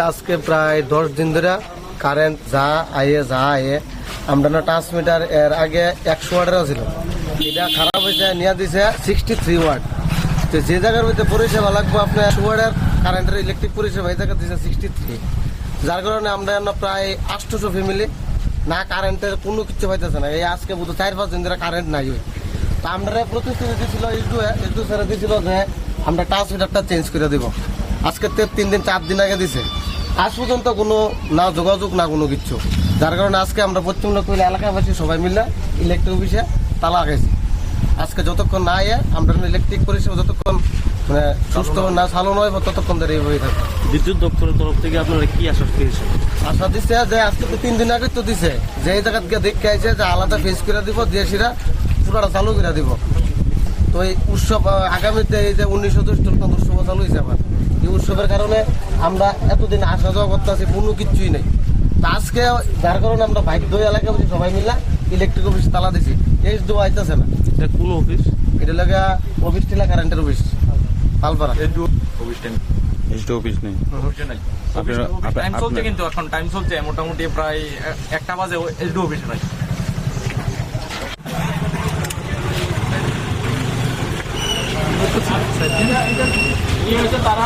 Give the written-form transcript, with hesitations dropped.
আজকে প্রায় 10 দিন ধরে কারেন্ট যা আয়ে আমরা না ট্রান্সমিটার এর আগে 100 ওয়াটের ছিল, এটা খারাপ হয়েছে নিয়ে দিছে 63 ওয়াট। তো যে জায়গার মধ্যে পরিষেবা লাগবে আপনার 100 ওয়াটের কারেন্টের ইলেকট্রিক পরিষেবা, এই জায়গা দিছে 63, যার কারণে আমরা প্রায় 800 ফ্যামিলি না কারেন্টের কোনো কিছু পাইতেছে না। এই আজকে বুধ 4-5 দিন ধরে কারেন্ট নাই। তা আমরা প্রতিশ্রুতি দিয়েছিল একটু স্যারে দিয়েছিল যে আমরা ট্রান্সমিটারটা চেঞ্জ করে দিব। আজকে 3-4 দিন আগে দিছে, আজ পর্যন্ত কোনো না যোগাযোগ না কোনো কিছু, যার কারণে আজকে আমরা পশ্চিম লোকমিল এলাকাবাসী সবাই মিলে ইলেকট্রিক অফিসে তালা লাগাইছি। আজকে যতক্ষণ না আমরা ইলেকট্রিক পরিষেবা যতক্ষণ মানে সুস্থ না চালু নয় ততক্ষণ ধরে এইভাবেই থাকে। বিদ্যুৎ দপ্তরের তরফ থেকে আপনারা কি আশা পেয়েছেন? আশা দিচ্ছে যে আজকে তো 3 দিন আগে তো দিছে, যে এই জায়গা থেকে দেখে আইছে যে আলাদা ফেস করে দিব, দিয়ে সেটা পুরোটা চালু করে দিব। তো এই উৎসব আগামীতে এই যে 19 উৎসব চালু হয়েছে আবার, এই উৎসবের কারণে আমরা এতদিন আসা যাওয়া করতেছি, কোনো কিছুই নেই। আজকে যার কারণে আমরা বাধ্য হয়ে এলাকাবাসী সবাই মিলে ইলেকট্রিক অফিস তালা দিছি। এই দোয়া আইতেছে না। এটা কোন অফিস? এটা লাগে অফিস টিলা কারেন্টের অফিস পালপাড়া। অফিস নেই, টাইম চলছে, কিন্তু এখন টাইম চলছে মোটামুটি প্রায় 1টা বাজে, এসডি অফিসে নাই। তারা